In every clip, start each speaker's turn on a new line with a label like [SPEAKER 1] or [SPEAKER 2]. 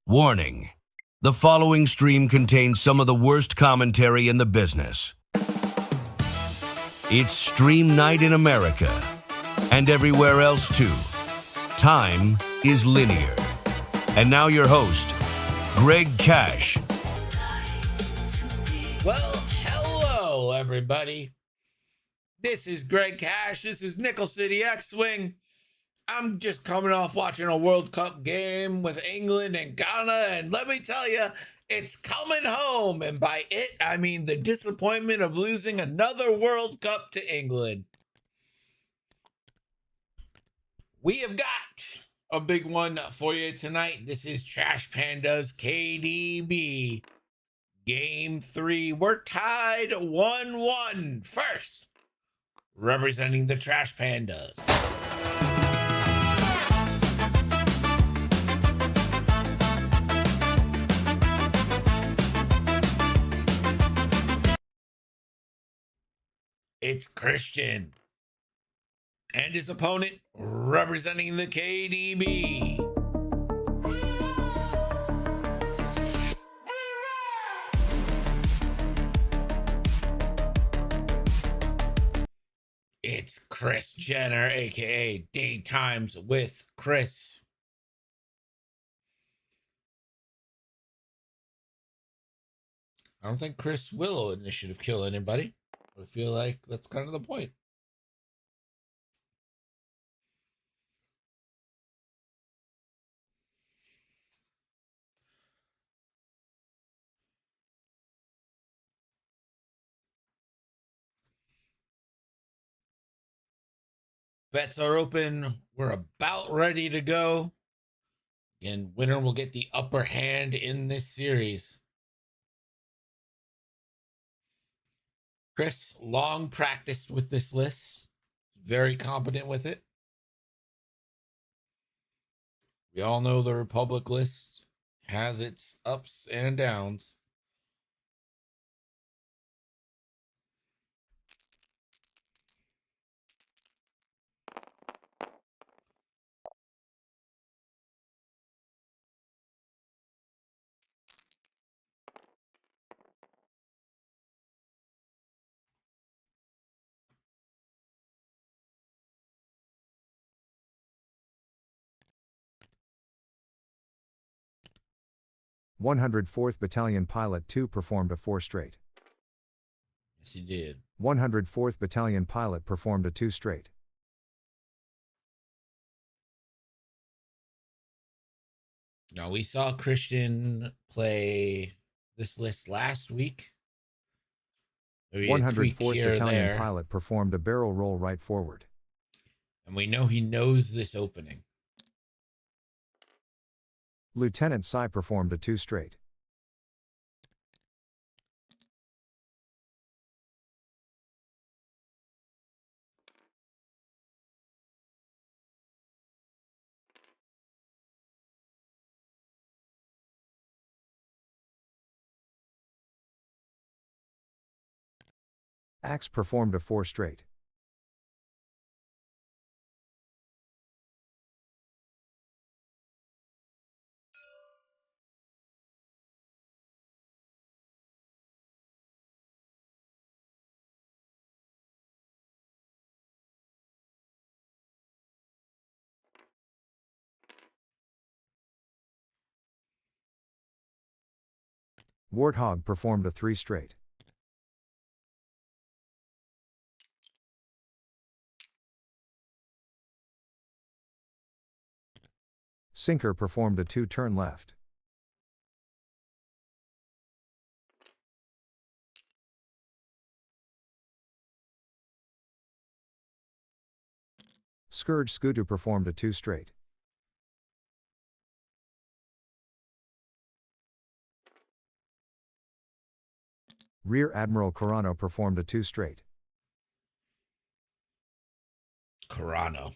[SPEAKER 1] Warning. The following stream contains some of the worst commentary in the business. It's stream night in America, and everywhere else too. Time is linear. And now your host, Greg Cash.
[SPEAKER 2] Well, hello, everybody. This is Greg Cash. This is Nickel City X-Wing. I'm just coming off watching a World Cup game with England and Ghana, and let me tell you, it's coming home. And by it, I mean the disappointment of losing another World Cup to England. We have got a big one for you tonight. This is Trash Pandas KDB. Game 3. We're tied 1-1. First, representing the Trash Pandas. It's Christian. And his opponent, representing the KDB. It's Chris Jenner, aka Daytimes with Chris. I don't think Chris will initiative kill anybody. I feel like that's kind of the point. Bets are open. We're about ready to go. Again, winner will get the upper hand in this series. Chris, long practiced with this list. Very competent with it. We all know the Republic list has its ups and downs.
[SPEAKER 3] One 104th Battalion Pilot 2 performed a 4 straight.
[SPEAKER 2] Yes, he did.
[SPEAKER 3] 104th Battalion Pilot performed a 2 straight.
[SPEAKER 2] Now, we saw Christian play this list last week.
[SPEAKER 3] 104th Battalion Pilot performed a barrel roll right forward.
[SPEAKER 2] And we know he knows this opening.
[SPEAKER 3] Lieutenant Sai performed a 2 straight. Axe performed a 4 straight. Warthog performed a 3 straight. Sinker performed a 2 turn left. Scourge Skutu performed a 2 straight. Rear Admiral Carano performed a 2 straight.
[SPEAKER 2] Carano.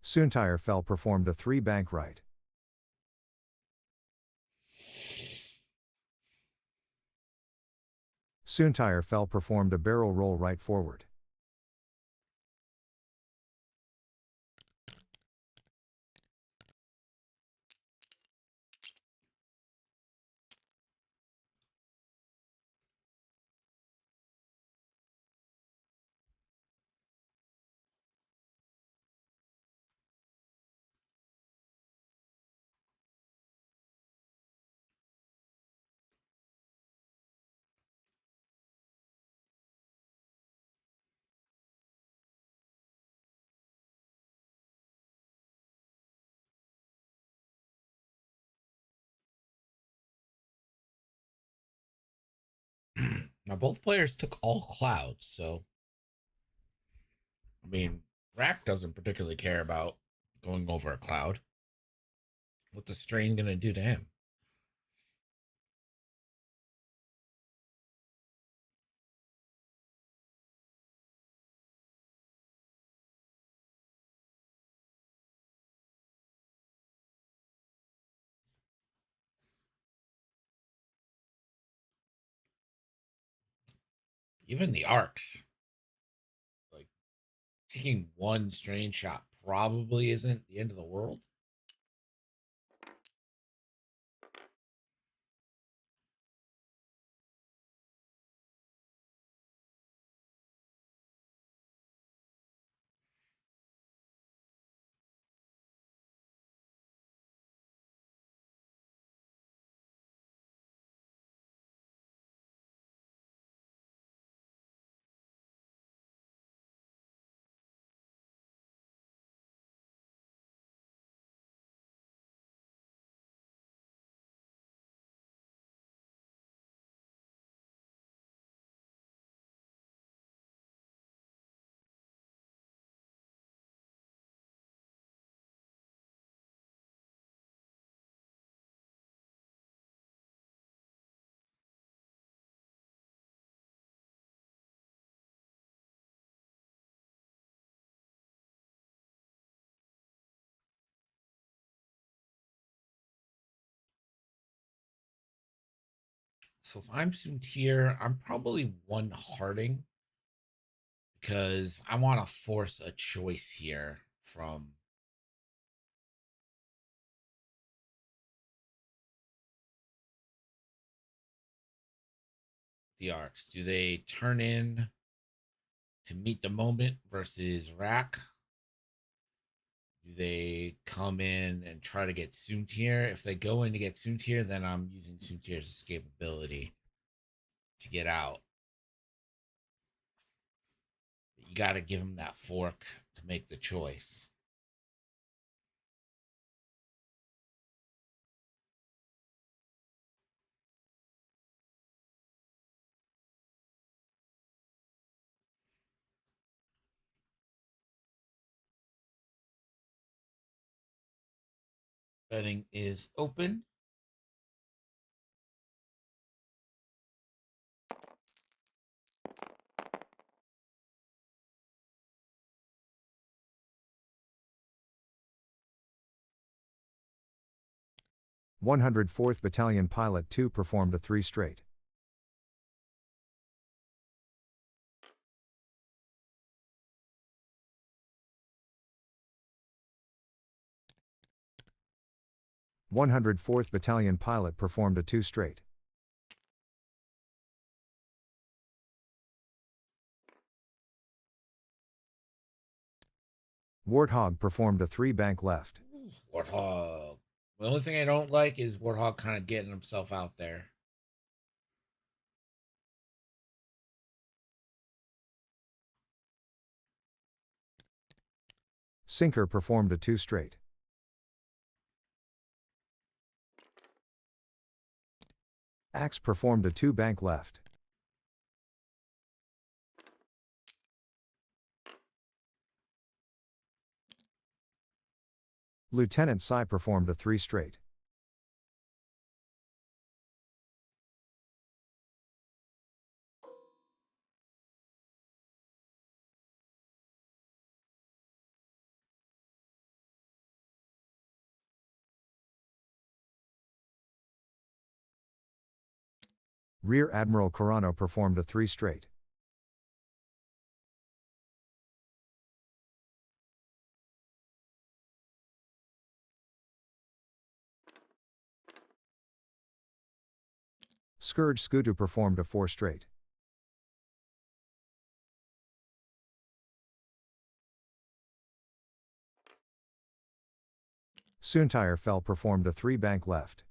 [SPEAKER 3] Suntire Fell performed a 3 bank right. Soontir Fel performed a barrel roll right forward.
[SPEAKER 2] Now, both players took all clouds, so I mean, Rack doesn't particularly care about going over a cloud. What's the strain going to do to him? Even the arcs, like taking one strain shot probably isn't the end of the world. So if I'm Soontir, I'm probably one Harding because I want to force a choice here from the arcs. Do they turn in to meet the moment versus Rack? Do they come in and try to get Soontir? If they go in to get Soontir, then I'm using Soontir's escapability to get out. You got to give him that fork to make the choice. Betting is open.
[SPEAKER 3] One 104th Battalion Pilot 2 performed a 3 straight. One 104th Battalion Pilot performed a 2 straight. Warthog performed a 3 bank left.
[SPEAKER 2] Warthog. The only thing I don't like is Warthog kind of getting himself out there.
[SPEAKER 3] Sinker performed a 2 straight. Axe performed a 2 bank left. Lieutenant Sai performed a 3 straight. Rear Admiral Carano performed a 3 straight. Scourge Scutu performed a 4 straight. Soontyre Fell performed a 3 bank left.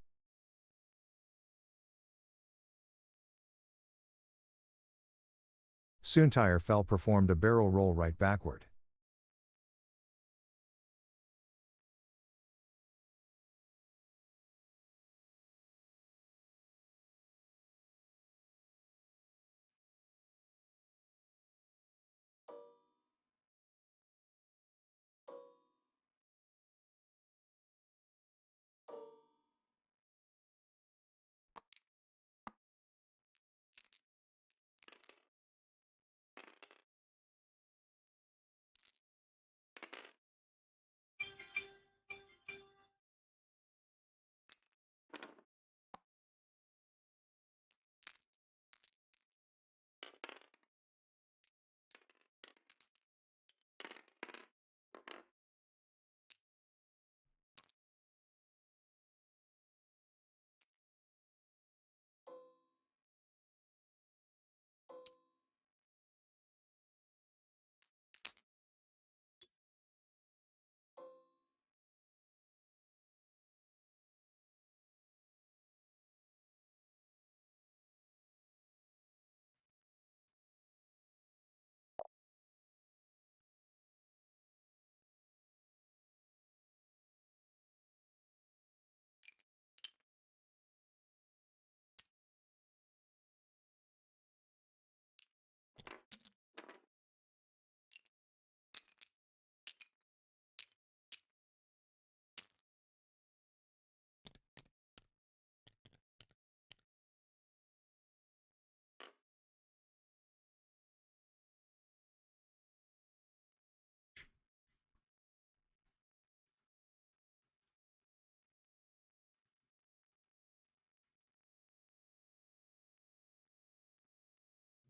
[SPEAKER 3] Soontyre Fell performed a barrel roll right backward.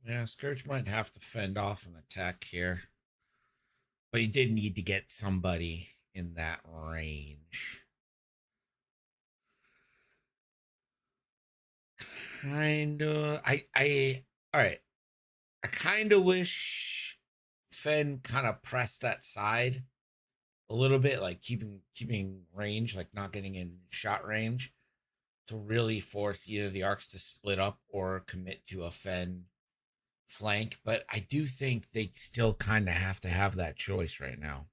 [SPEAKER 2] Yeah, Scourge might have to fend off an attack here. But he did need to get somebody in that range. Kinda. All right. I kind of wish Fenn kind of pressed that side a little bit, like keeping range, like not getting in shot range, to really force either the arcs to split up or commit to a Fenn flank. But I do think they still kind of have to have that choice right now.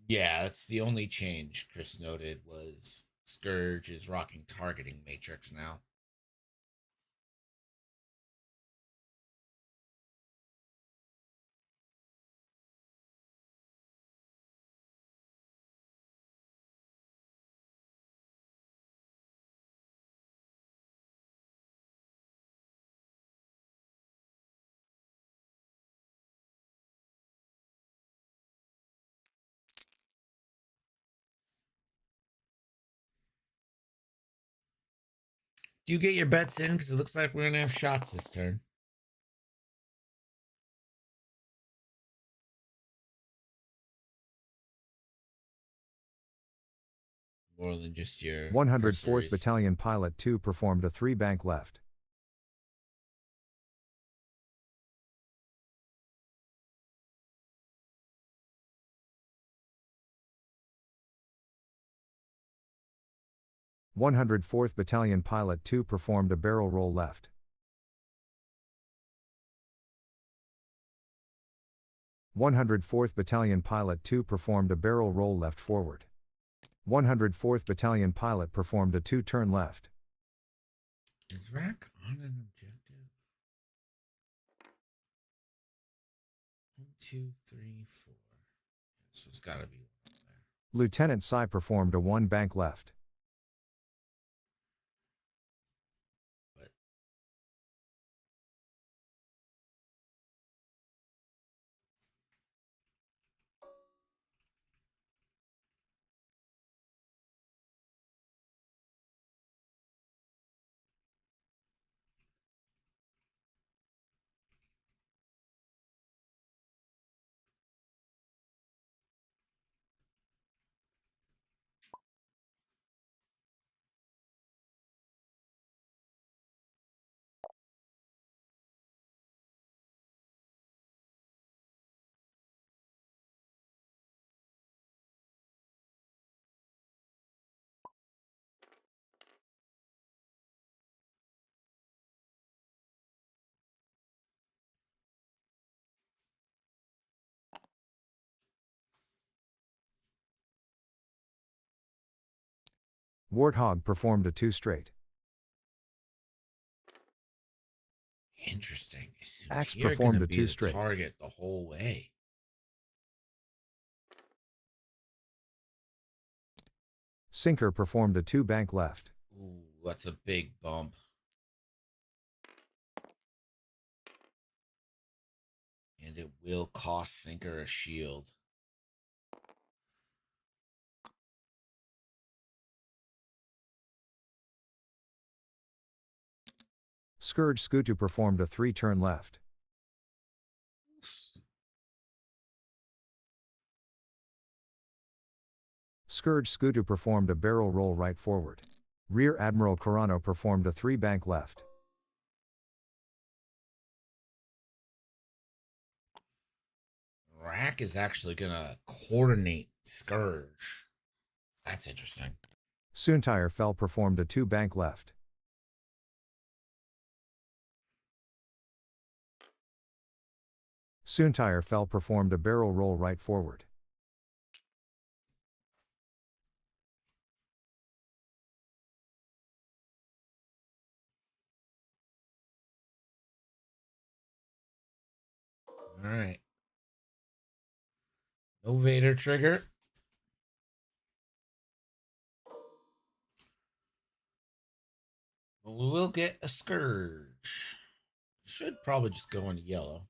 [SPEAKER 2] Yeah, that's the only change Chris noted was Scourge is rocking targeting matrix now. Do you get your bets in? Because it looks like we're gonna have shots this turn. More than just your
[SPEAKER 3] 104th
[SPEAKER 2] cursories.
[SPEAKER 3] Battalion Pilot 2 performed a 3 bank left. One 104th Battalion Pilot 2 performed a barrel roll left. 104th Battalion Pilot 2 performed a barrel roll left forward. 104th Battalion Pilot performed a 2-turn left.
[SPEAKER 2] Is Rack on an objective? 1, 2, 3, 4. there's got to be one there.
[SPEAKER 3] Lieutenant Sai performed a 1 bank left.
[SPEAKER 2] But
[SPEAKER 3] Warthog performed a 2 straight.
[SPEAKER 2] interesting.
[SPEAKER 3] Axe
[SPEAKER 2] You're
[SPEAKER 3] performed
[SPEAKER 2] gonna
[SPEAKER 3] a
[SPEAKER 2] be
[SPEAKER 3] 2
[SPEAKER 2] the
[SPEAKER 3] straight.
[SPEAKER 2] target the whole way.
[SPEAKER 3] Sinker performed a 2 bank left.
[SPEAKER 2] Ooh, that's a big bump. And it will cost Sinker a shield.
[SPEAKER 3] Scourge Skutu performed a 3 turn left. Scourge Skutu performed a barrel roll right forward. Rear Admiral Carano performed a 3 bank left.
[SPEAKER 2] Rack is actually gonna coordinate Scourge. That's interesting.
[SPEAKER 3] Suntire Fell performed a 2 bank left. Suntire Fell performed a barrel roll right forward.
[SPEAKER 2] All right. No Vader trigger. But we will get a Scourge. Should probably just go into yellow.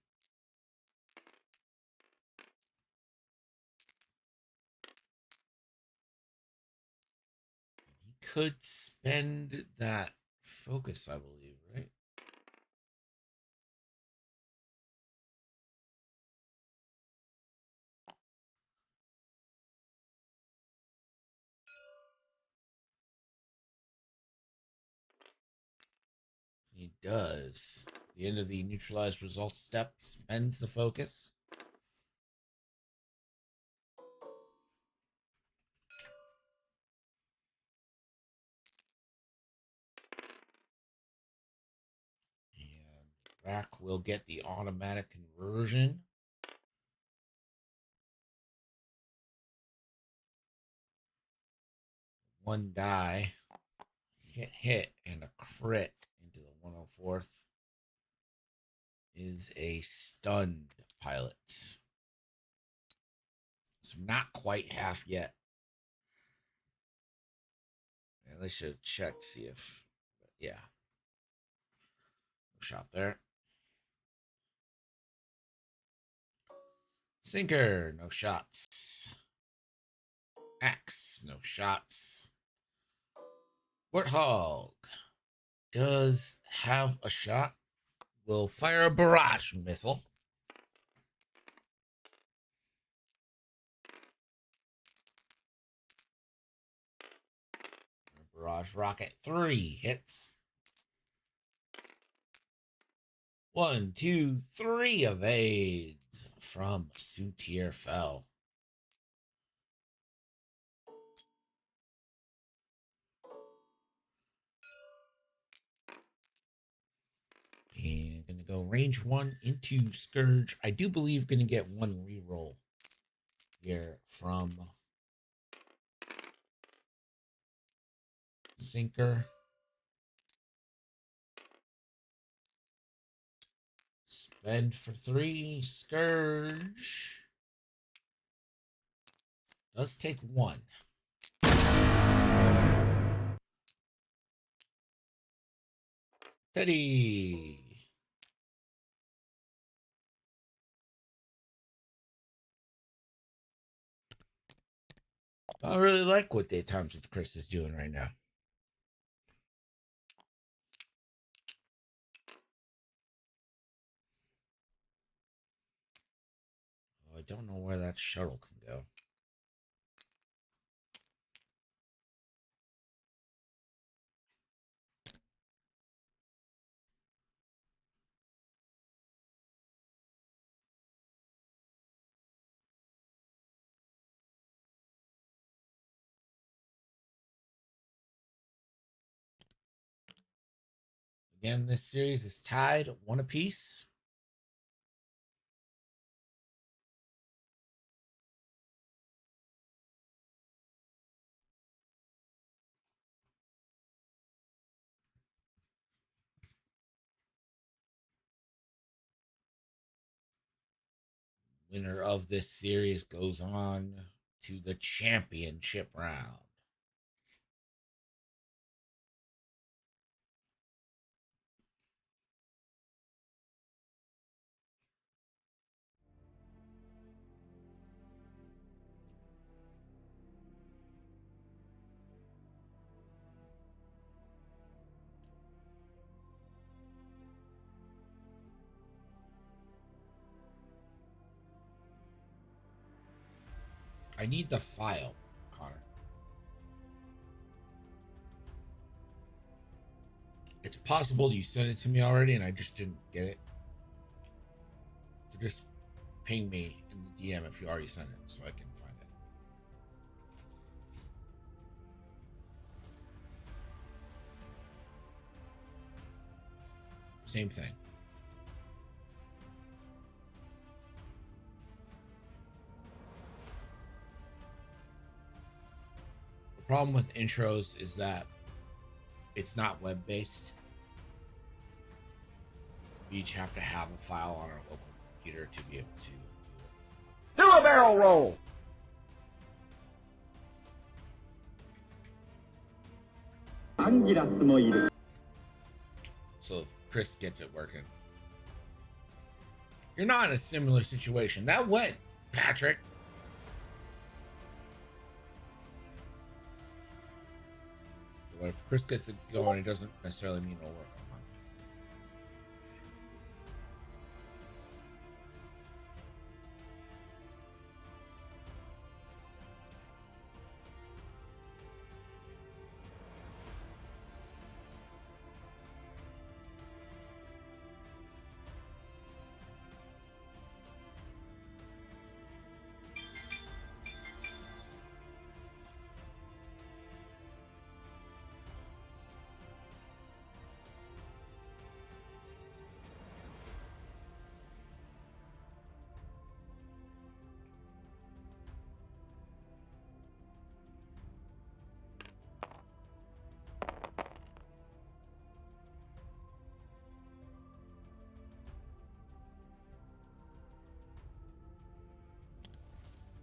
[SPEAKER 2] He could spend that focus, I believe, right? He does. At the end of the neutralized results step, he spends the focus. And Rack will get the automatic conversion. One die, hit, and a crit into the 104th is a stunned pilot. It's not quite half yet. Yeah, they should check to see if, yeah. No shot there. Sinker, no shots. Axe, no shots. Warthog does have a shot. Will fire a barrage missile. Barrage rocket 3 hits. 1, 2, 3 evades from Soontir Fel. And gonna go range 1 into Scourge. I do believe gonna get 1 reroll here from Sinker. Spend for 3, Scourge. Let's take one. Teddy. I really like what Daytimes with Chris is doing right now. Oh, I don't know where that shuttle can go. Again, this series is tied 1 apiece. Winner of this series goes on to the championship round. I need the file, Connor. It's possible you sent it to me already and I just didn't get it. So just ping me in the DM if you already sent it so I can find it. Same thing. The problem with intros is that it's not web-based. We each have to have a file on our local computer to be able to do it.
[SPEAKER 4] Do a barrel roll!
[SPEAKER 2] So if Chris gets it working. You're not in a similar situation. That went, Patrick. But if Chris gets it going, it doesn't necessarily mean it'll work.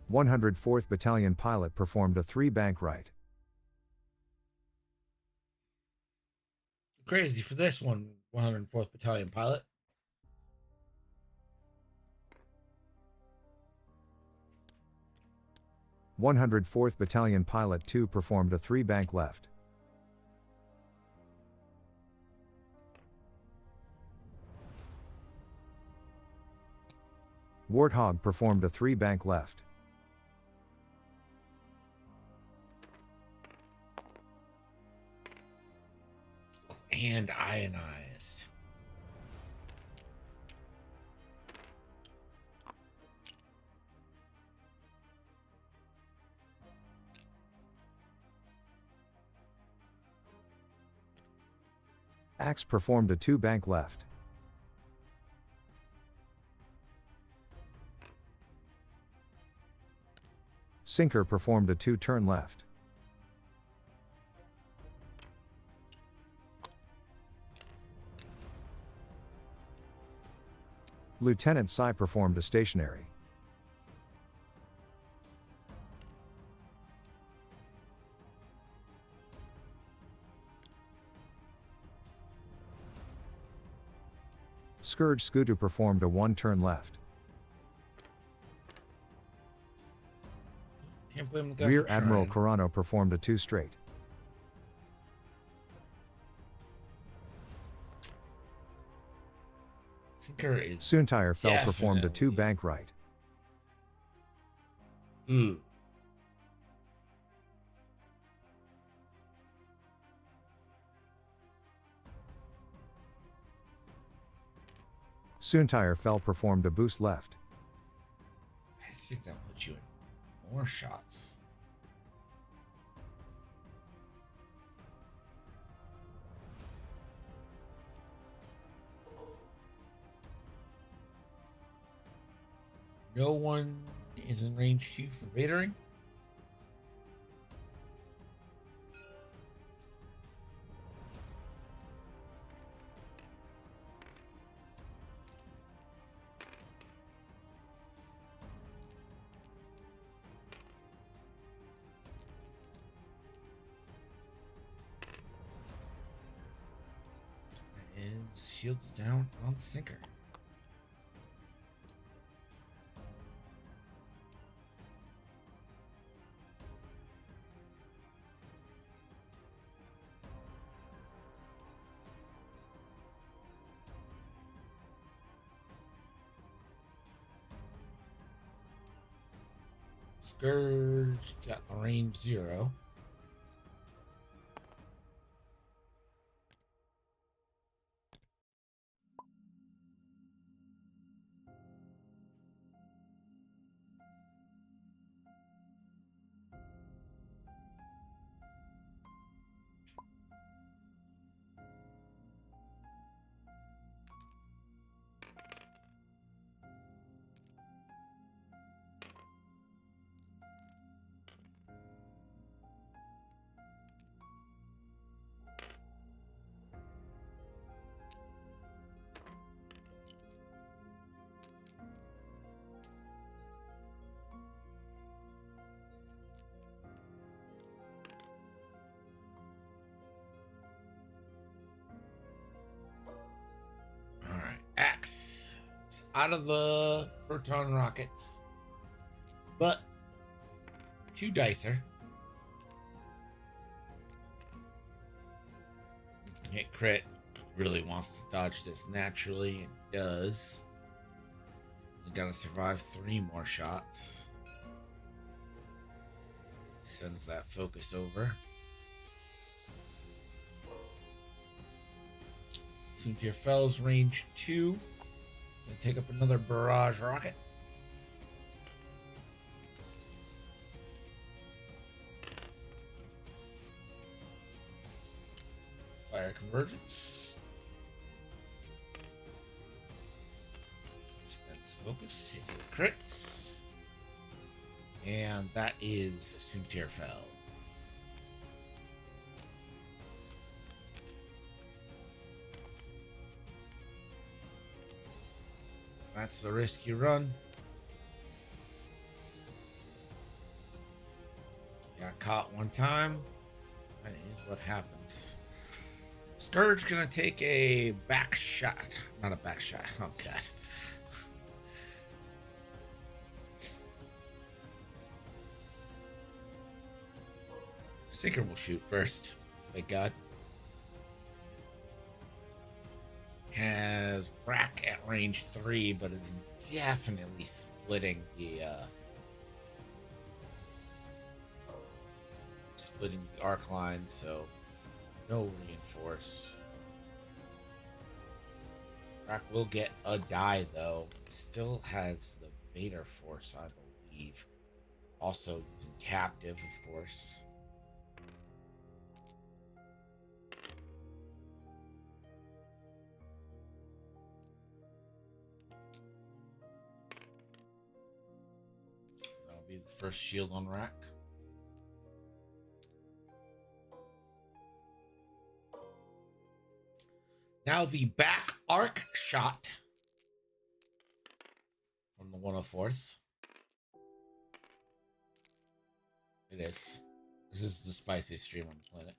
[SPEAKER 3] One 104th Battalion pilot performed a 3-bank right.
[SPEAKER 2] Crazy for this one, 104th Battalion pilot.
[SPEAKER 3] One 104th Battalion pilot 2 performed a 3-bank left. Warthog performed a 3-bank left.
[SPEAKER 2] And ionized.
[SPEAKER 3] Axe performed a 2-bank left. Sinker performed a 2-turn left. Lieutenant Sai performed a stationary. Scourge Skutu performed a 1-turn left.
[SPEAKER 2] Can't blame the guy
[SPEAKER 3] Rear
[SPEAKER 2] for
[SPEAKER 3] Admiral
[SPEAKER 2] trying.
[SPEAKER 3] Corano performed a 2 straight.
[SPEAKER 2] Sinker is
[SPEAKER 3] Soontir Fel performed a 2
[SPEAKER 2] definitely-
[SPEAKER 3] bank right.
[SPEAKER 2] Ooh.
[SPEAKER 3] Soontir Fel performed a boost left.
[SPEAKER 2] I think that puts you in more shots. No one is in range 2 for Vadering. And shields down on Sinker. Scourge got the range 0. Alright, Axe. It's out of the proton rockets. But 2 dicer. Hit crit. Really wants to dodge this naturally and does. You gotta survive 3 more shots. Sends that focus over. Soontir Fel's range 2. Gonna take up another barrage rocket. Fire convergence. Spends focus. Hit your crits. And that is Soontir Fel. That's the risk you run. Got caught one time. That is what happens. Scourge gonna take a back shot. Not a back shot. Oh god. Sinker will shoot first. Thank God. Has Rack at range 3, but is definitely splitting the arc line, so no reinforce. Rack will get a die though. It still has the Vader force, I believe. Also using captive, of course. That'll be the first shield on Rack. Now the back arc shot from the 104th. It is. This is the spiciest stream on the planet.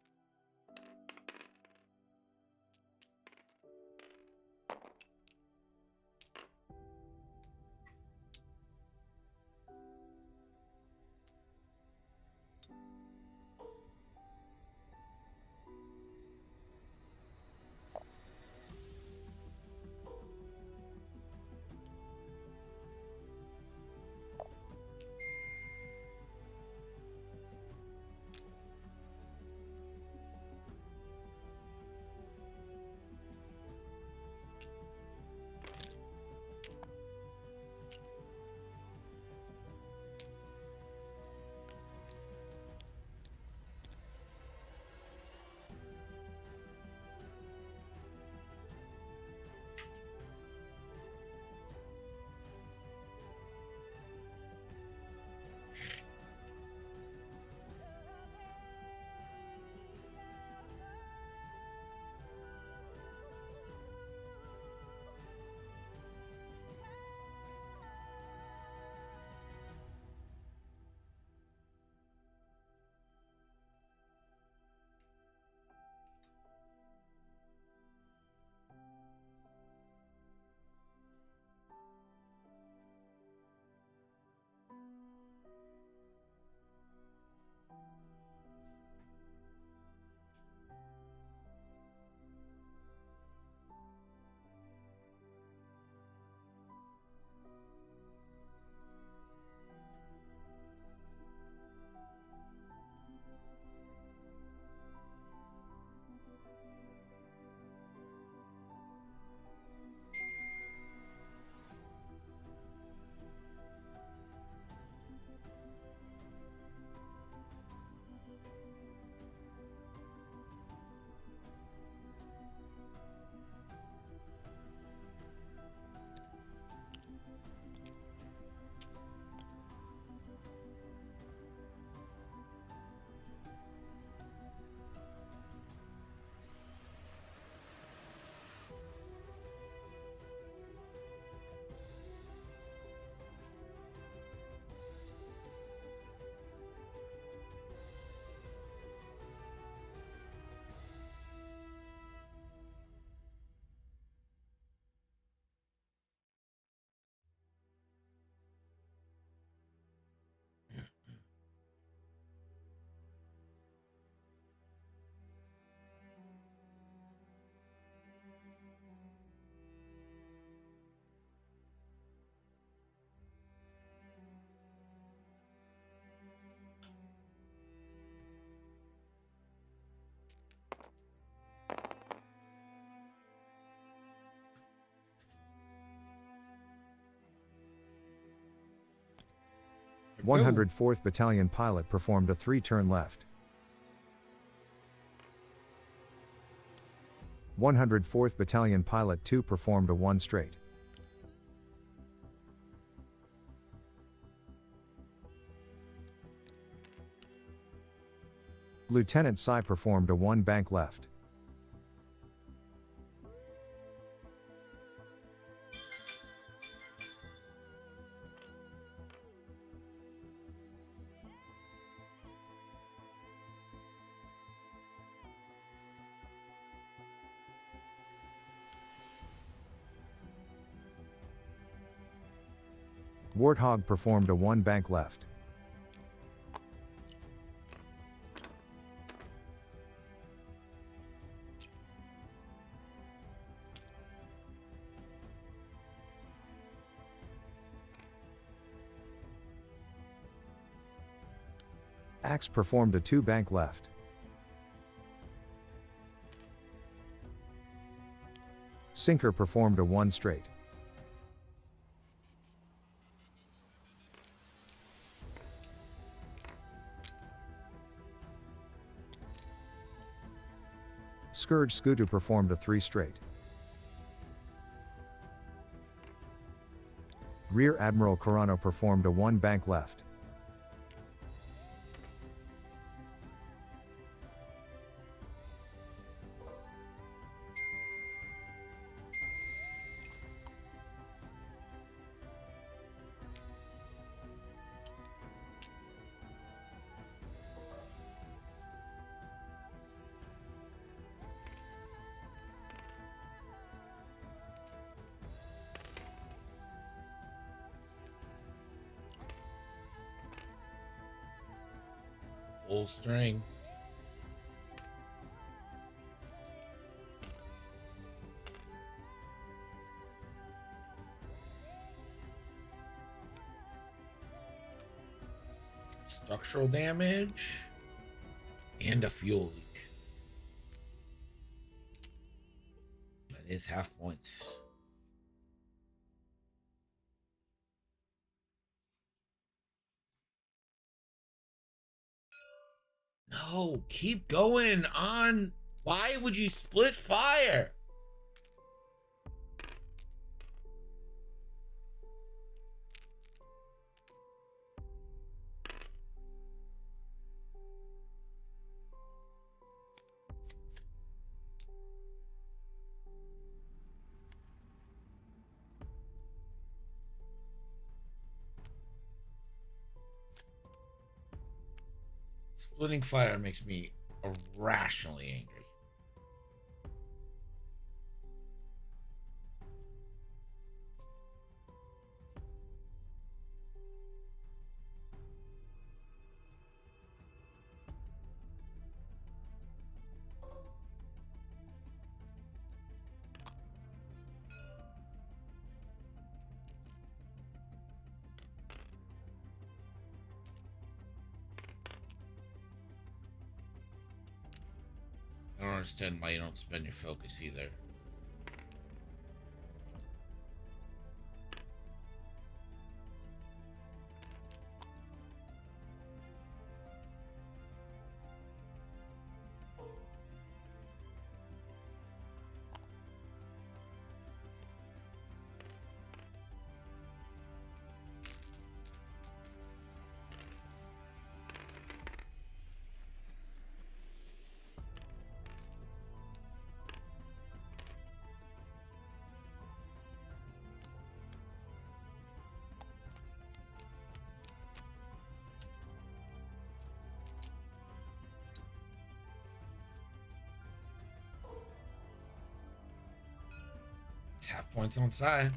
[SPEAKER 3] 104th Battalion pilot performed a 3-turn left. 104th Battalion pilot 2 performed a 1 straight. Lieutenant Sai performed a 1 bank left. Warthog performed a 1 bank left. Axe performed a 2 bank left. Sinker performed a 1 straight. Scourge Skutu performed a 3 straight. Rear Admiral Carano performed a 1 bank left.
[SPEAKER 2] Full string. Structural damage and a fuel leak. That is half points. No, keep going on. Why would you split fire? Splitting fire makes me irrationally angry. I don't understand why you don't spend your focus either. Half points on side.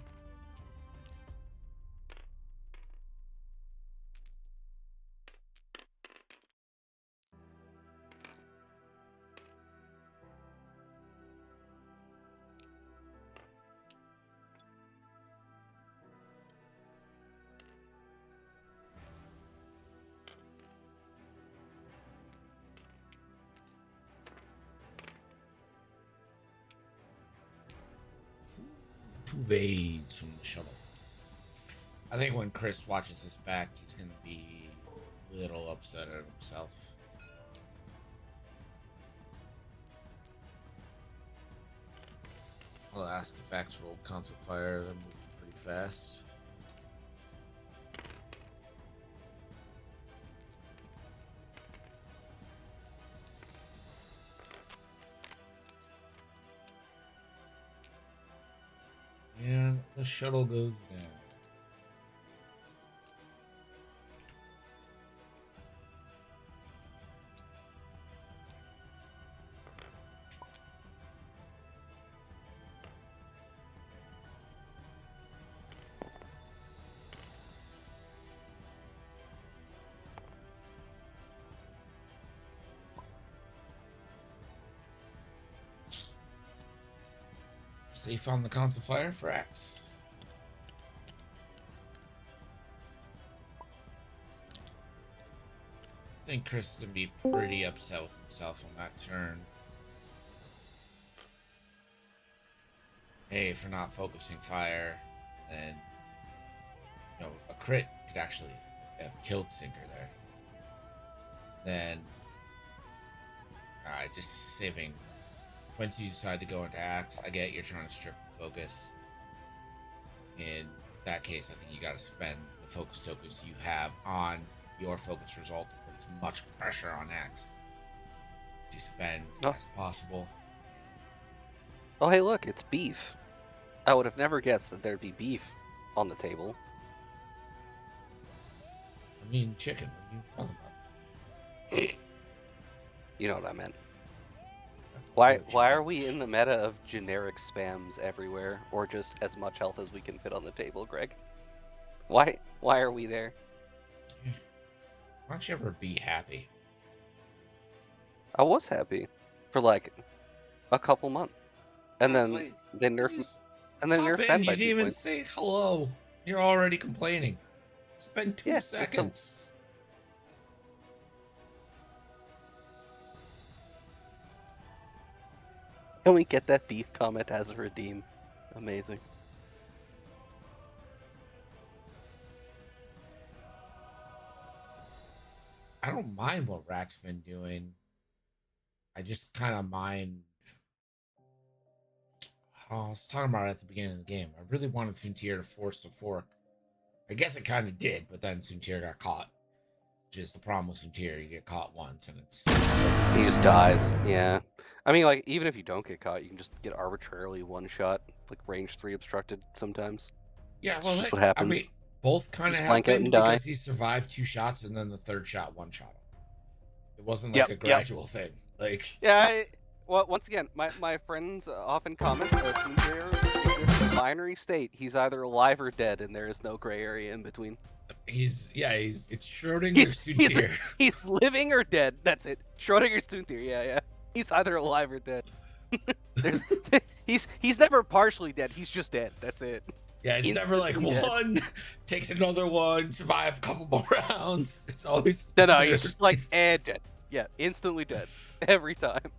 [SPEAKER 2] Two vades from the shuttle. I think when Chris watches this back, he's gonna be a little upset at himself. I'll ask if Axe rolled constant fire, they're moving pretty fast. And the shuttle goes down. Safe on the constant fire for Axe. I think Chris is gonna be pretty upset with himself on that turn. Hey, for not focusing fire, then a crit could actually have killed Sinker there. Then, alright, just saving. Once you decide to go into Axe, I get you're trying to strip the focus. In that case, I think you got to spend the focus tokens you have on your focus result to put as much pressure on Axe to spend as possible.
[SPEAKER 4] Oh, hey, look, it's beef. I would have never guessed that there'd be beef on the table.
[SPEAKER 2] I mean, chicken. What are you talking about?
[SPEAKER 4] You know what I meant. Why are we in the meta of generic spams everywhere, or just as much health as we can fit on the table, Greg? Why are we there?
[SPEAKER 2] Why don't you ever be happy?
[SPEAKER 4] I was happy for like a couple months, and then
[SPEAKER 2] like,
[SPEAKER 4] they nerfed, and then nerfed Ben by 2
[SPEAKER 2] You didn't even
[SPEAKER 4] points.
[SPEAKER 2] say hello. You're already complaining. It's been 2
[SPEAKER 4] Yeah,
[SPEAKER 2] seconds.
[SPEAKER 4] Can we get that beef comment as a redeem? Amazing.
[SPEAKER 2] I don't mind what Rack's been doing. I just kind of mind. Oh, I was talking about it at the beginning of the game. I really wanted Soontir to force the fork. I guess it kind of did, but then Soontir got caught. Which is the problem with Soontir. You get caught once and it's...
[SPEAKER 4] He just dies, yeah. I mean, like, even if you don't get caught, you can just get arbitrarily one-shot, like range 3 obstructed sometimes.
[SPEAKER 2] Yeah,
[SPEAKER 4] That's
[SPEAKER 2] well,
[SPEAKER 4] just what happens.
[SPEAKER 2] I mean, both kind of
[SPEAKER 4] Just flank out
[SPEAKER 2] happened
[SPEAKER 4] and die.
[SPEAKER 2] because he survived 2 shots and then the 3rd shot one-shot him. It wasn't like a gradual thing. Like...
[SPEAKER 4] Yeah, well, once again, my friends often comment that Soontir is this binary state. He's either alive or dead, and there is no gray area in between.
[SPEAKER 2] It's Schrodinger's Soontir.
[SPEAKER 4] He's living or dead. That's it. Schrodinger's Soontir. Yeah. He's either alive or dead. he's never partially dead. He's just dead. That's it.
[SPEAKER 2] Yeah, it's never like one takes another one, survive a couple more rounds. It's always
[SPEAKER 4] no. He's just like dead. Yeah, instantly dead every time.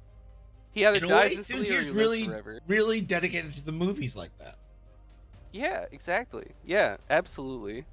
[SPEAKER 4] He either dies instantly or he lives forever.
[SPEAKER 2] Really dedicated to the movies like that.
[SPEAKER 4] Yeah, exactly. Yeah, absolutely.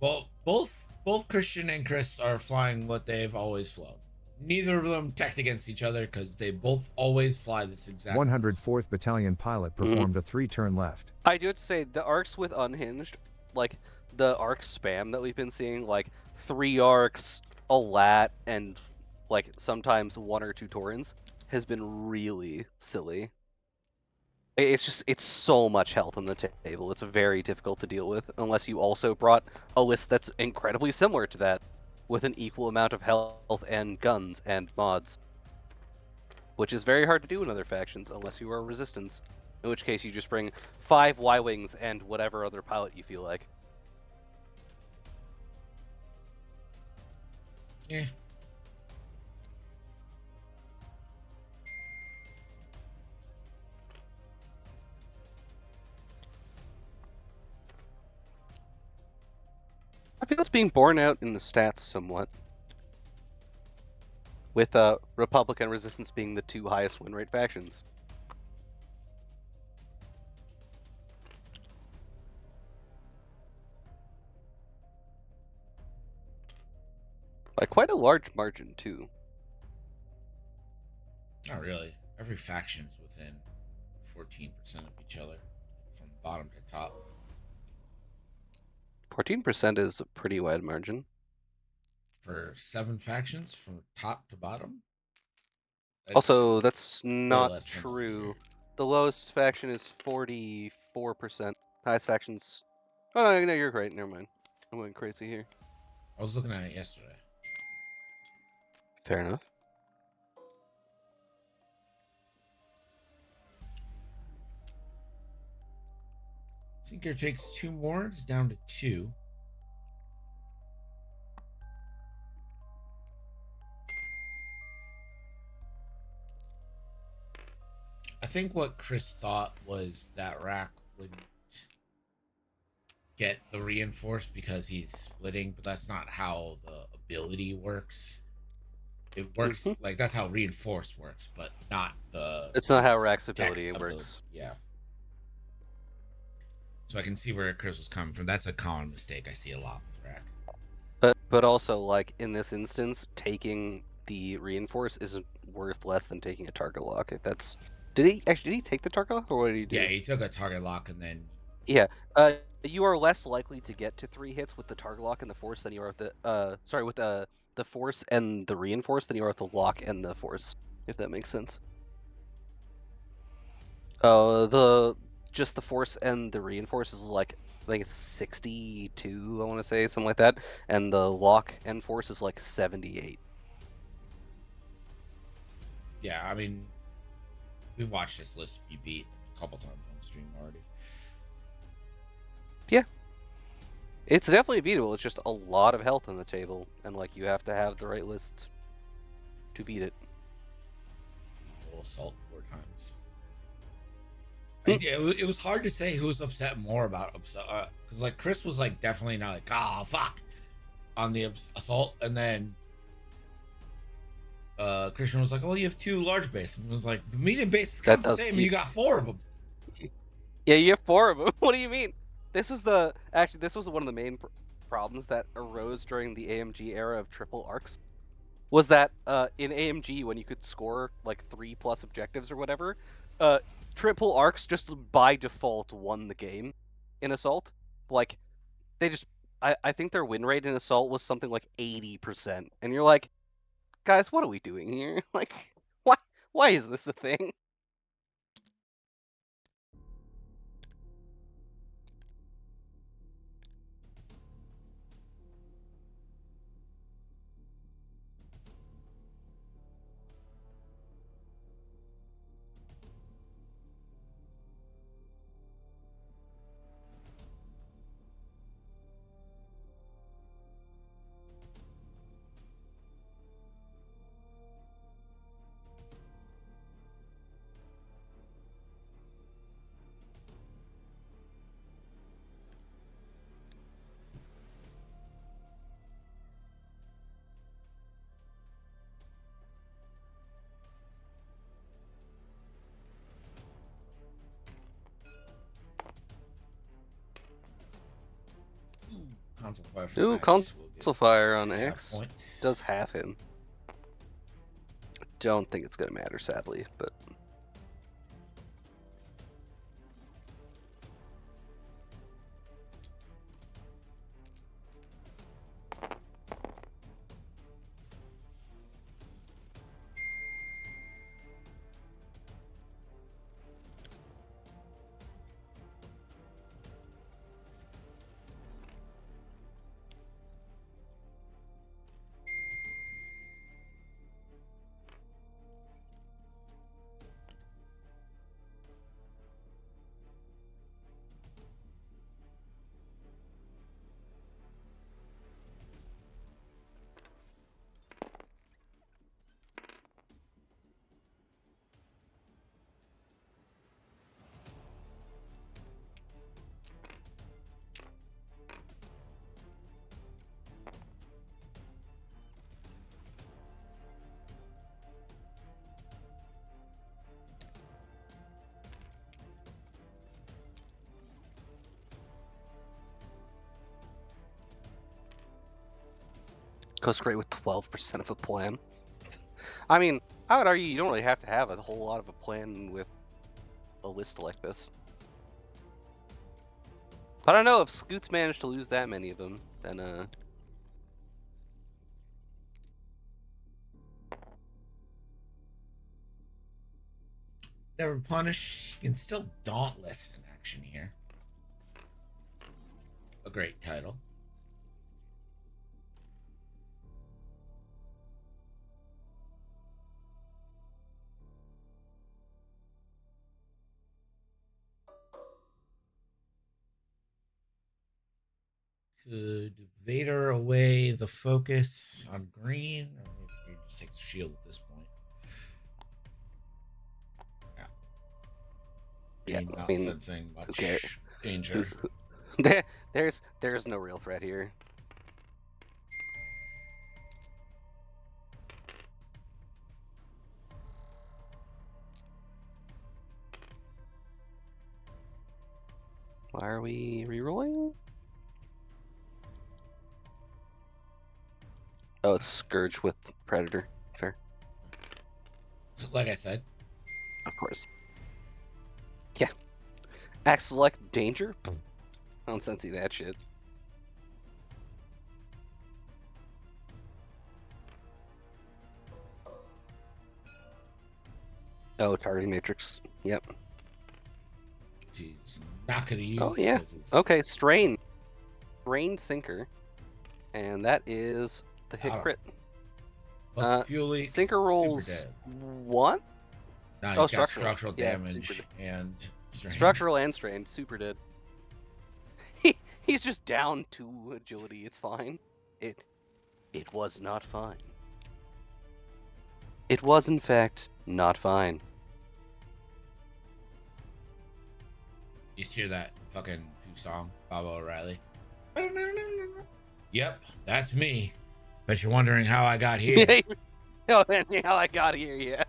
[SPEAKER 2] Well, both Christian and Chris are flying what they've always flown. Neither of them teched against each other because they both always fly this exact
[SPEAKER 3] 104th Battalion pilot performed a 3-turn left.
[SPEAKER 4] I do have to say, the arcs with Unhinged, like the arc spam that we've been seeing, like 3 arcs, a lat, and like sometimes 1 or 2 Taurens, has been really silly. It's so much health on the table. It's very difficult to deal with unless you also brought a list that's incredibly similar to that, with an equal amount of health and guns and mods. Which is very hard to do in other factions unless you are Resistance. In which case you just bring 5 Y-Wings and whatever other pilot you feel like.
[SPEAKER 2] Yeah.
[SPEAKER 4] I feel it's being borne out in the stats somewhat. with Republic and Resistance being the two highest win rate factions. By quite a large margin, too.
[SPEAKER 2] Not really. Every faction's within 14% of each other from bottom to top.
[SPEAKER 4] 14% is a pretty wide margin.
[SPEAKER 2] For 7 factions from top to bottom?
[SPEAKER 4] Also, that's
[SPEAKER 2] way
[SPEAKER 4] not
[SPEAKER 2] less than a
[SPEAKER 4] true.
[SPEAKER 2] year.
[SPEAKER 4] The lowest faction is 44%. Highest factions... Oh, no, you're right. Never mind. I'm going crazy here.
[SPEAKER 2] I was looking at it yesterday.
[SPEAKER 4] Fair enough.
[SPEAKER 2] Sinker takes 2 more. It's down to 2. I think what Chris thought was that Rack would get the reinforced because he's splitting, but that's not how the ability works. It works like that's how reinforced works, but not the.
[SPEAKER 4] It's not how
[SPEAKER 2] his
[SPEAKER 4] Rack's
[SPEAKER 2] text
[SPEAKER 4] ability works.
[SPEAKER 2] Yeah. So I can see where Chris was coming from. That's a common mistake I see a lot with Rack.
[SPEAKER 4] But also, like, in this instance, taking the reinforce is worth less than taking a target lock. If that's... Did he take the target lock, or what did he do?
[SPEAKER 2] Yeah, he took a target lock and then...
[SPEAKER 4] Yeah, you are less likely to get to 3 hits with the target lock and the force than you are with the, with the force and the reinforce than you are with the lock and the force, if that makes sense. Just the force and the reinforce is like, I think it's 62, I want to say, something like that, and the lock and force is like 78.
[SPEAKER 2] Yeah, I mean, we've watched this list be beat a couple times on stream already.
[SPEAKER 4] Yeah. It's definitely beatable. It's just a lot of health on the table, and like you have to have the right list to beat it.
[SPEAKER 2] We'll assault 4 times. It was hard to say who was upset more about because like Chris was like definitely not like fuck on the assault, and then Christian was like, oh, you have 2 large base. And it was like the medium base is kind of the same. And you got 4 of them.
[SPEAKER 4] Yeah, you have 4 of them. What do you mean? This was one of the main problems that arose during the AMG era of triple arcs. Was that in AMG, when you could score like 3+ objectives or whatever, triple arcs just by default won the game in Assault. Like, I think their win rate in Assault was something like 80%, and you're like, guys, what are we doing here? Like, why is this a thing?
[SPEAKER 2] Console fire.
[SPEAKER 4] Ooh, console fire on X does half him. Don't think it's gonna matter, sadly, but. Goes great with 12% of a plan. I mean, I would argue you don't really have to have a whole lot of a plan with a list like this. But I don't know, if Scoots managed to lose that many of them, then
[SPEAKER 2] Never punish. You can still Dauntless in action here. A great title. Could Vader away the focus on green, or maybe he just takes the shield at this point?
[SPEAKER 4] yeah,
[SPEAKER 2] Not
[SPEAKER 4] I mean,
[SPEAKER 2] sensing much
[SPEAKER 4] cares?
[SPEAKER 2] danger.
[SPEAKER 4] there's no real threat here. Why are we rerolling? Oh, it's Scourge with Predator. Fair.
[SPEAKER 2] Like I said,
[SPEAKER 4] Of course. Yeah. Act select danger? I don't sensey that shit. Oh, targeting matrix. Yep.
[SPEAKER 2] she's not going to use.
[SPEAKER 4] Oh, yeah. Okay, strain. Strain sinker. And that is the hit
[SPEAKER 2] Got him.
[SPEAKER 4] crit.
[SPEAKER 2] Fury,
[SPEAKER 4] Sinker rolls
[SPEAKER 2] super dead.
[SPEAKER 4] 1?
[SPEAKER 2] No,
[SPEAKER 4] Oh,
[SPEAKER 2] he's got
[SPEAKER 4] structural.
[SPEAKER 2] structural
[SPEAKER 4] Yeah,
[SPEAKER 2] damage
[SPEAKER 4] super
[SPEAKER 2] and strain.
[SPEAKER 4] Structural and strain. Super dead. He's just down 2 agility. It's fine. It was not fine. It was, in fact, not fine.
[SPEAKER 2] You just hear that fucking Who song, Bob O'Reilly. Yep, that's me. Bet you're wondering how I got here.
[SPEAKER 4] Oh, and how I got here, yeah.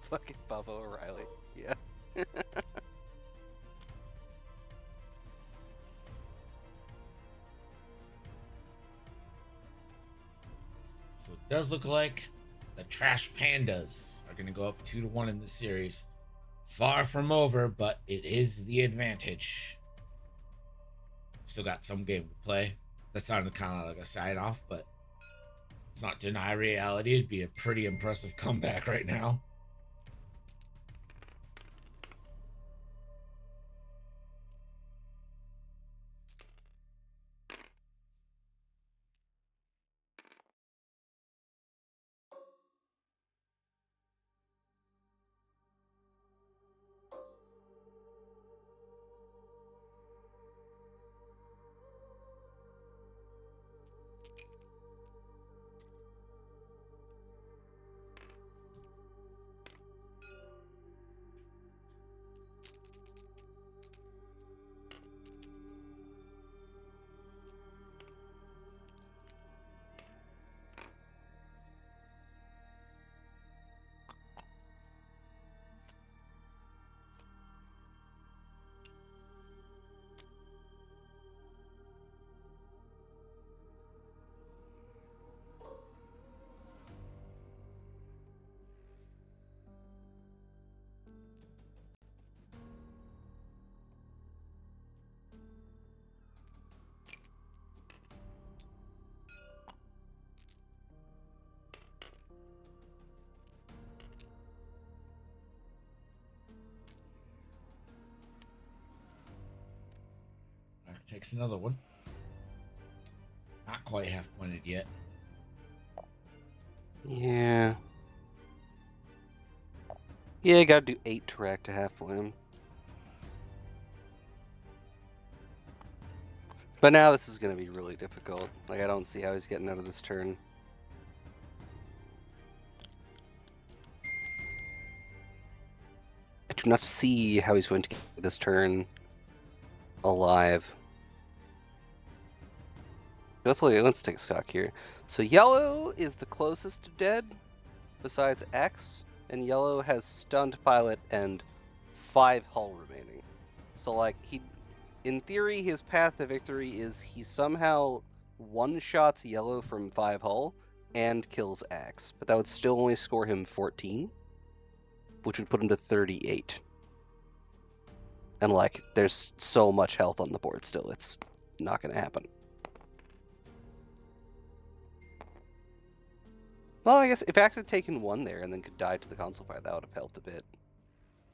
[SPEAKER 4] Fucking Bubba O'Reilly, yeah.
[SPEAKER 2] So it does look like the Trash Pandas are going to go up 2-1 in this series. Far from over, but it is the advantage. Still got some game to play. That sounded kind of like a sign off, but let's not deny reality. It'd be a pretty impressive comeback right now. Takes another one. Not quite half pointed yet.
[SPEAKER 4] Yeah. Yeah, you gotta do 8 to rack to half point. But now this is gonna be really difficult. Like, I don't see how he's getting out of this turn. I do not see how he's going to get this turn alive. Let's take stock here. So yellow is the closest to dead, besides X, and yellow has stunned pilot and 5 hull remaining. So like in theory, his path to victory is he somehow one-shots yellow from 5 hull and kills Axe, but that would still only score him 14, which would put him to 38. And like, there's so much health on the board still, it's not going to happen. Well, I guess if Axe had taken 1 there and then could die to the console fire, that would have helped a bit.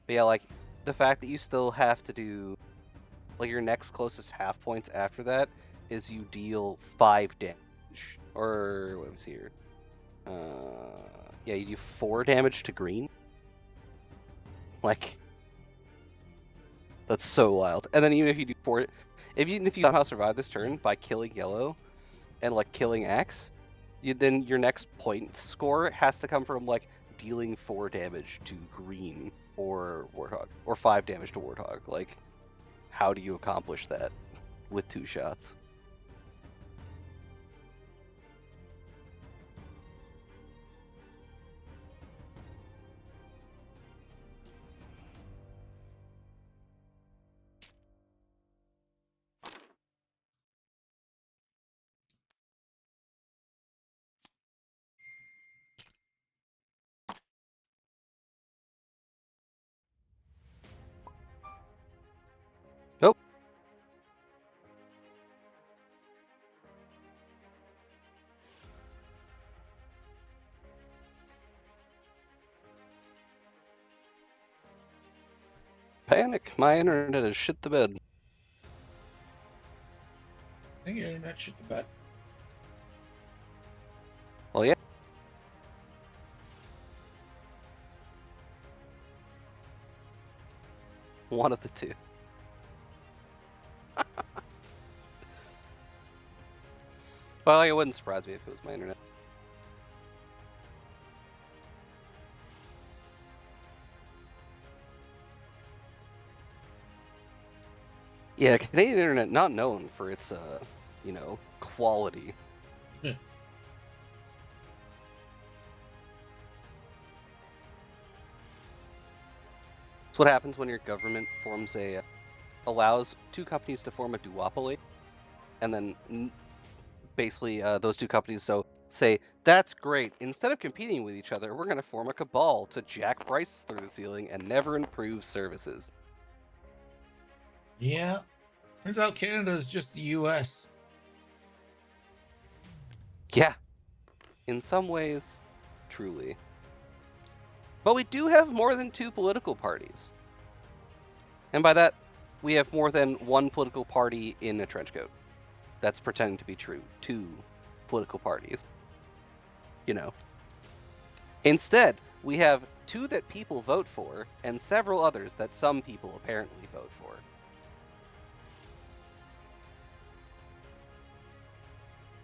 [SPEAKER 4] But yeah, like, the fact that you still have to do, like, your next closest half points after that is you deal 5 damage. Or, what was here? Yeah, you do 4 damage to green. Like, that's so wild. And then even if you do 4, even if you somehow survive this turn by killing yellow and, like, killing Axe, then your next point score has to come from, like, dealing 4 damage to green or Warthog, or 5 damage to Warthog. Like, how do you accomplish that with 2 shots? Nope. Panic. My internet is shit the bed.
[SPEAKER 2] I think your internet shit the bed.
[SPEAKER 4] Well, yeah. One of the two. Well, it wouldn't surprise me if it was my internet. Yeah, Canadian internet not known for its, you know, quality.
[SPEAKER 2] Yeah.
[SPEAKER 4] It's what happens when your government forms allows 2 companies to form a duopoly, and then basically those 2 companies say, that's great, instead of competing with each other, we're going to form a cabal to jack prices through the ceiling and never improve services.
[SPEAKER 2] Yeah. Turns out Canada is just the US.
[SPEAKER 4] Yeah. In some ways, truly. But we do have more than 2 political parties. And by that, we have more than 1 political party in a trench coat. That's pretending to be true. 2 political parties. You know. Instead, we have 2 that people vote for, and several others that some people apparently vote for.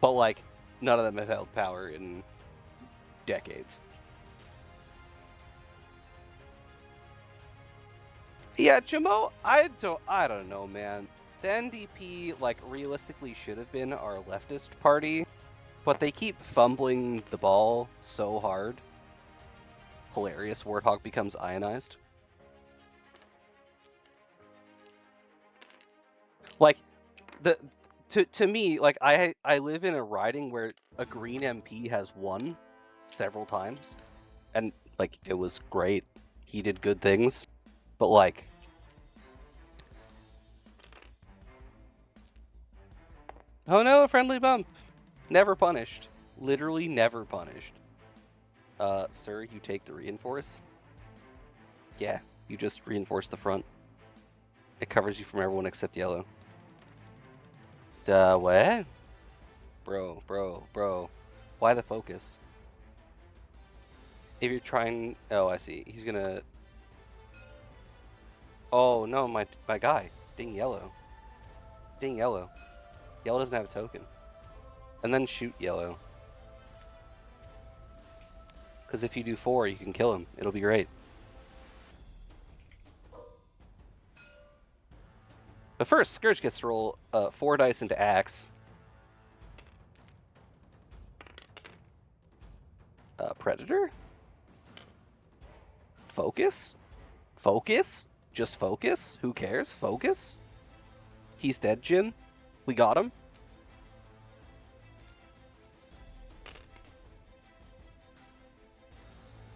[SPEAKER 4] But, like, none of them have held power in decades. Yeah, Jamo, I don't know, man. The NDP, like, realistically should have been our leftist party, but they keep fumbling the ball so hard. Hilarious, Warthog becomes ionized. Like, to me, like, I live in a riding where a green MP has won several times, and, like, it was great. He did good things, but, like, oh no, a friendly bump. Never punished. Literally never punished. Sir, you take the reinforce? Yeah, you just reinforce the front. It covers you from everyone except yellow. What? Bro. Why the focus? If you're trying... Oh, I see. He's gonna... Oh, no, my guy. Ding yellow. Ding yellow. Yellow doesn't have a token. And then shoot yellow. Because if you do 4, you can kill him. It'll be great. But first, Scourge gets to roll 4 dice into Axe. Predator? Focus? Focus? Just focus? Who cares? Focus? He's dead, Jin. We got him.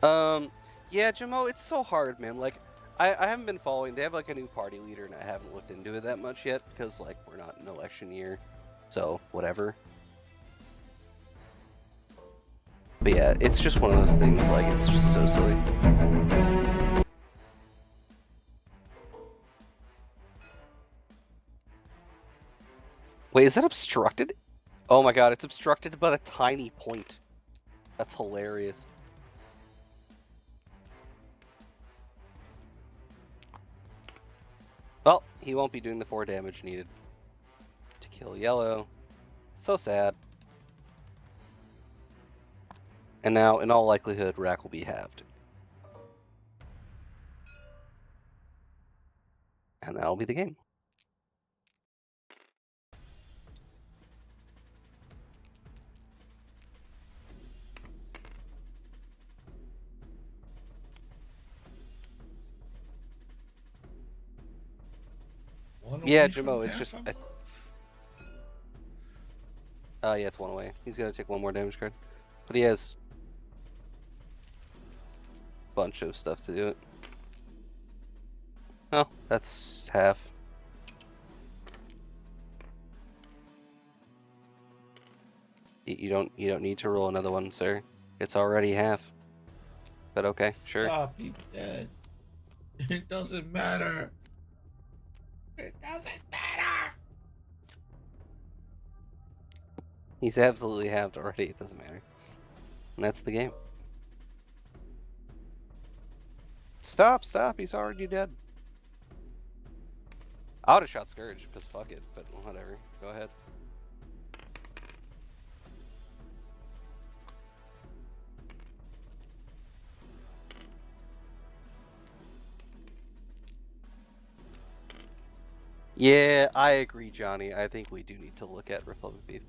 [SPEAKER 4] Yeah, Jamo, it's so hard, man. Like, I haven't been following. They have like a new party leader, and I haven't looked into it that much yet because like we're not in election year, so whatever. But yeah, it's just one of those things. Like, it's just so silly. Wait, is that obstructed? Oh my god, it's obstructed by a tiny point. That's hilarious. Well, he won't be doing the 4 damage needed to kill yellow. So sad. And now, in all likelihood, Rack will be halved. And that'll be the game. Yeah, Jamo, it's just... yeah, it's 1 away. He's gonna take 1 more damage card. But he has a bunch of stuff to do it. Oh, that's half. You don't need to roll another one, sir. It's already half. But okay, sure.
[SPEAKER 2] Stop, he's dead. It doesn't matter. It doesn't matter.
[SPEAKER 4] He's absolutely halved already, it doesn't matter. And that's the game. Stop, he's already dead. I would've shot Scourge, because fuck it, but whatever. Go ahead. Yeah, I agree, Johnny. I think we do need to look at Republic Beef.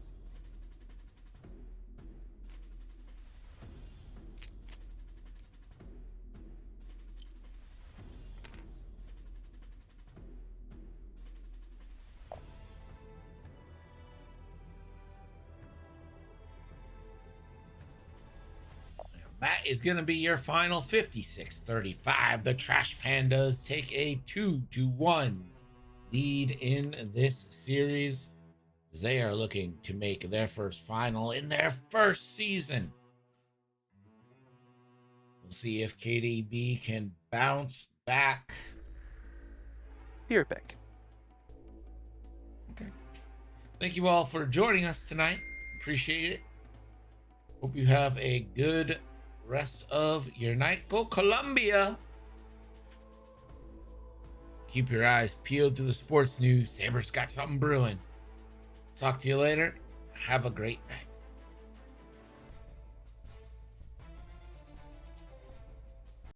[SPEAKER 2] That is going to be your final 56-35. The Trash Pandas take a 2-1 lead in this series. They are looking to make their first final in their first season. We'll see if KDB can bounce back.
[SPEAKER 4] Be right back.
[SPEAKER 2] Okay. Thank you all for joining us tonight. Appreciate it. Hope you have a good rest of your night. Go Columbia! Keep your eyes peeled to the sports news. Sabres got something brewing. Talk to you later. Have a great night.